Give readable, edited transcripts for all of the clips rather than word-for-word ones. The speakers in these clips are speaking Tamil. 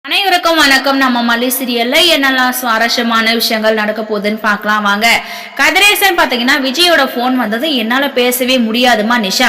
அனைவருக்கும் வணக்கம். நம்ம மல்லி சீரியல்ல என்னெல்லாம் சுவாரஸ்யமான விஷயங்கள் நடக்க போகுதுன்னு பார்க்கலாம் வாங்க. கதிரேசன் பாத்தீங்கன்னா விஜயோட போன் வந்தது, என்னால பேசவே முடியாதுமா நிஷா,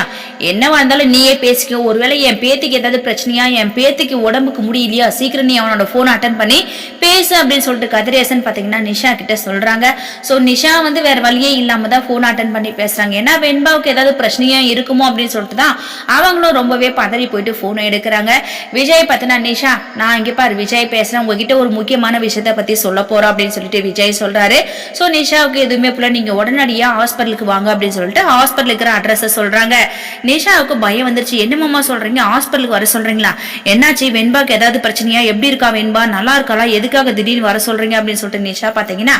என்ன வந்தாலும் நீயே பேசிக்க, ஒருவேளை என் பேத்திக்கு ஏதாவது பிரச்சனையா, என் பேத்திக்கு உடம்புக்கு முடியலையா, சீக்கிரம் நீ அவனோட போன் அட்டன் பண்ணி பேசு அப்படின்னு சொல்லிட்டு கதிரேசன் பாத்தீங்கன்னா நிஷா கிட்ட சொல்றாங்க. சோ நிஷா வந்து வேற வழியே இல்லாம தான் போன் அட்டன் பண்ணி பேசுறாங்க. ஏன்னா வெண்பாவுக்கு ஏதாவது பிரச்சனையா இருக்குமோ அப்படின்னு சொல்லிட்டு தான் அவங்களும் ரொம்பவே பதறி போயிட்டு போனை எடுக்கிறாங்க. விஜய் பாத்தீங்கன்னா நிஷா, நான் இங்க விஜய் பேசுறேன், உங்ககிட்ட ஒரு முக்கியமான விஷயத்தை பத்தி சொல்ல போறோம் அப்படின்னு சொல்லிட்டு விஜய் சொல்றாரு. சோ நிஷாவுக்கு எதுவுமே புள்ள, நீங்க உடனடியா ஹாஸ்பிட்டலுக்கு வாங்க அப்படின்னு சொல்லிட்டு ஹாஸ்பிட்டல் இருக்கிற அட்ரஸ் சொல்றாங்க. நிஷாவுக்கு பயம் வந்துருச்சு. என்னமாமா சொல்றீங்க, ஹாஸ்பிட்டலுக்கு வர சொல்றீங்களா, என்னாச்சு, வெண்பாக்கு ஏதாவது பிரச்சனையா, எப்படி இருக்கா வெண்பா, நல்லா இருக்காளா, எதுக்காக திடீர்னு வர சொல்றீங்க அப்படின்னு சொல்லிட்டு நிஷா பாத்தீங்கன்னா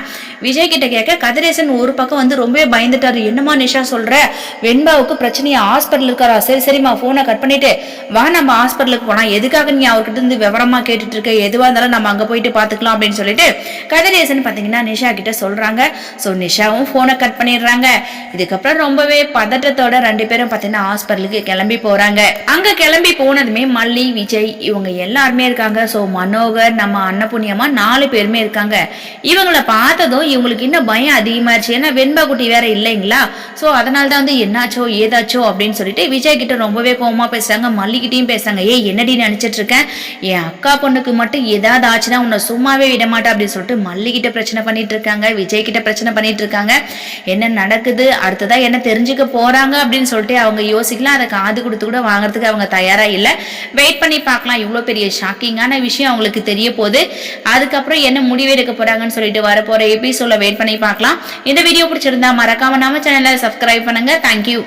விஜய் கிட்ட கேட்க கதிரேசன் ஒரு பக்கம் வந்து ரொம்பவே பயந்துட்டாரு. என்னமா நிஷா சொல்ற, வெண்பாவுக்கு பிரச்சனையா, ஹாஸ்பிட்டல் இருக்காரா, சரி சரிமா போனை கட் பண்ணிட்டு வா நம்ம ஹாஸ்பிட்டலுக்கு போனா, எதுக்காக நீ அவர்கிட்ட இருந்து விவரமா கேட்டுட்டு இருக்க, எதுவா இருந்தாலும் நம்ம அங்க போயிட்டு பாத்துக்கலாம் அப்படின்னு சொல்லிட்டு கதிரேசன் பாத்தீங்கன்னா நிஷா கிட்ட சொல்றாங்க. சோ நிஷாவும் போனை கட் பண்ணிடுறாங்க. இதுக்கப்புறம் ரொம்பவே பதட்டத்தோட ரெண்டு பேரும் பாத்தீங்கன்னா ஹாஸ்பிட்டலுக்கு கிளம்பி போறாங்க. அங்க கிளம்பி போனதுமே மல்லி, விஜய் இவங்க எல்லாருமே இருக்காங்க. சோ மனோகர், நம்ம அன்னபுண்ணியமா 4 பேருமே இருக்காங்க. இவங்களை பார்த்ததும் இவங்களுக்கு இன்னும் பயம் அதிகமாயிருச்சு. ஏன்னா வெண்பா குட்டி வேற இல்லைங்களா. சோ அதனால்தான் வந்து என்னாச்சோ ஏதாச்சோ அப்படின்னு சொல்லிட்டு விஜய் கிட்ட ரொம்பவே கோவமா பேசுறாங்க. மல்லிகிட்டையும் பேசுறாங்க. ஏய் என்னடி நினைச்சிட்டு இருக்கேன், என் அக்கா பொண்ணுக்கு மட்டும் ஏதாவது ஆச்சுன்னா உன்னை சும்மாவே விட மாட்டேன் அப்படின்னு சொல்லிட்டு மல்லிகிட்ட பிரச்சனை பண்ணிட்டு இருக்காங்க, விஜய் கிட்ட பிரச்சனை பண்ணிட்டு இருக்காங்க. என்ன நடக்குது, அடுத்ததா என்ன தெரிஞ்சுக்க போறாங்க அப்படின்னு சொல்லிட்டு அவங்க யோசிக்கலாம். அதை காது கொடுத்து கூட வாங்குறதுக்கு அவங்க தயாரா இல்லை. வெயிட் பண்ணி பார்க்கலாம். இவ்வளோ பெரிய ஷாக்கிங்கான விஷயம் அவங்களுக்கு தெரிய போகுது. அதுக்கப்புறம் என்ன முடிவு எடுக்க போறாங்கன்னு சொல்லிட்டு வரப்போற எபிசோட வெயிட் பண்ணி பார்க்கலாம். இந்த வீடியோ பிடிச்சிருந்தா மறக்காம நம்ம சேனலை சப்ஸ்கிரைப் பண்ணுங்க. தேங்க்யூ.